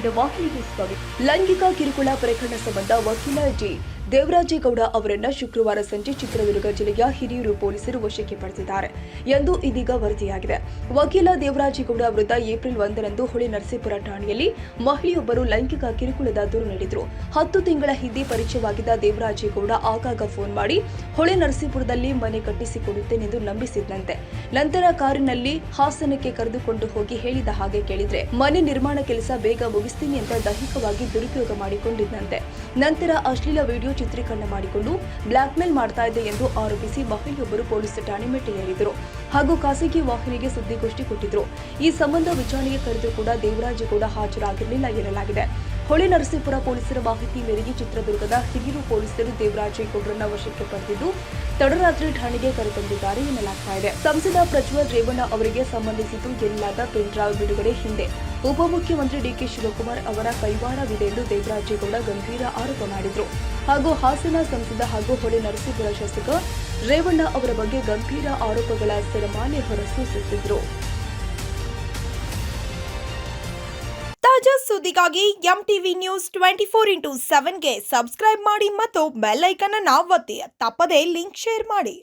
ಕನ್ನಡ ವಾಹಿನಿಗೆ ಸ್ವಾಗತ. ಲೈಂಗಿಕ ಕಿರುಕುಳ ಪ್ರಕರಣ ಸಂಬಂಧ ವಕೀಲ ಜಿ. ದೇವರಾಜೇಗೌಡ ಅವರನ್ನ ಶುಕ್ರವಾರ ಸಂಜೆ ಚಿತ್ರದುರ್ಗ ಜಿಲ್ಲೆಯ ಹಿರಿಯೂರು ಪೊಲೀಸರು ವಶಕ್ಕೆ ಪಡೆದಿದ್ದಾರೆ ಎಂದು ಇದೀಗ ವರದಿಯಾಗಿದೆ. ವಕೀಲ ದೇವರಾಜೇಗೌಡ ವಿರುದ್ಧ ಏಪ್ರಿಲ್ 1ರಂದು ಹೊಳೆ ನರಸೀಪುರ ಠಾಣೆಯಲ್ಲಿ ಮಹಿಳೆಯೊಬ್ಬರು ಲೈಂಗಿಕ ಕಿರುಕುಳದ ದೂರು ನೀಡಿದ್ರು. 10 ತಿಂಗಳ ಹಿಂದೆ ಪರಿಚಯವಾಗಿದ್ದ ದೇವರಾಜೇಗೌಡ ಆಗಾಗ ಫೋನ್ ಮಾಡಿ ಹೊಳೆ ನರಸೀಪುರದಲ್ಲಿ ಮನೆ ಕಟ್ಟಿಸಿಕೊಡುತ್ತೇನೆಂದು ನಂಬಿಸಿದ್ದಂತೆ. ನಂತರ ಕಾರಿನಲ್ಲಿ ಹಾಸನಕ್ಕೆ ಕರೆದುಕೊಂಡು ಹೋಗಿ ಹೇಳಿದ ಹಾಗೆ ಕೇಳಿದ್ರೆ ಮನೆ ನಿರ್ಮಾಣ ಕೆಲಸ ಬೇಗ ಮುಗಿಸ್ತೀನಿ ಅಂತ ದೈಹಿಕವಾಗಿ ದುರುಪಯೋಗ ಮಾಡಿಕೊಂಡಿದ್ದಂತೆ. ನಂತರ ಅಶ್ಲೀಲ ವಿಡಿಯೋ ಚಿತ್ರೀಕರಣ ಮಾಡಿಕೊಂಡು ಬ್ಲಾಕ್ ಮೇಲ್ ಮಾಡ್ತಾ ಇದೆ ಎಂದು ಆರೋಪಿಸಿ ಮಹಿಳೆಯೊಬ್ಬರು ಪೊಲೀಸ್ ಠಾಣೆ ಮೆಟ್ಟಿಲೇರಿದ್ರು ಹಾಗೂ ಖಾಸಗಿ ವಾಹಿನಿಗೆ ಸುದ್ದಿಗೋಷ್ಠಿ ಕೊಟ್ಟಿದ್ರು. ಈ ಸಂಬಂಧ ವಿಚಾರಣೆಗೆ ಕರೆದು ಕೂಡ ದೇವರಾಜೇಗೌಡ ಹಾಜರಾಗಿರಲಿಲ್ಲ ಎನ್ನಲಾಗಿದೆ. ಹೊಳೆ ನರಸೀಪುರ ಪೊಲೀಸರ ಮಾಹಿತಿ ಮೇರೆಗೆ ಚಿತ್ರದುರ್ಗದ ಹಿರಿಯೂರು ಪೊಲೀಸರು ದೇವರಾಜೇಗೌಡರನ್ನ ವಶಕ್ಕೆ ಪಡೆದಿದ್ದು ತಡರಾತ್ರಿ ಠಾಣೆಗೆ ಕರೆತಂದಿದ್ದಾರೆ ಎನ್ನಲಾಗ್ತಾ ಇದೆ. ಸಂಸದ ಪ್ರಜ್ವಲ್ ರೇವಣ್ಣ ಅವರಿಗೆ ಸಂಬಂಧಿಸಿದ್ದು ಎನ್ನಲಾದ ಪೆನ್ ಡ್ರೈವ್ ಬಿಡುಗಡೆ ಹಿಂದೆ ಉಪಮುಖ್ಯಮಂತ್ರಿ ಡಿಕೆ ಶಿವಕುಮಾರ್ ಅವರ ಕೈವಾಡವಿದೆ ಎಂದು ದೇವರಾಜೇಗೌಡ ಗಂಭೀರ ಆರೋಪ ಮಾಡಿದ್ರು ಹಾಗೂ ಹಾಸನ ಸಂಸದ ಹಾಗೂ ಹೊಳೆ ನರಸೀಪುರ ಶಾಸಕ ರೇವಣ್ಣ ಅವರ ಬಗ್ಗೆ ಗಂಭೀರ ಆರೋಪಗಳ ಸರಮಾಲೆ ಹೊರಸೂಸುತ್ತಿದ್ರು. ತಾಜಾ ಸುದ್ದಿಗಾಗಿ ಎಂಟಿವಿ ನ್ಯೂಸ್ 24x7ಗೆ ಸಬ್ಸ್ಕ್ರೈಬ್ ಮಾಡಿ ಮತ್ತು ಬೆಲ್ ಐಕಾನ್ ಅನ್ನು ಒತ್ತಿ. ತಪ್ಪದೇ ಲಿಂಕ್ ಶೇರ್ ಮಾಡಿ.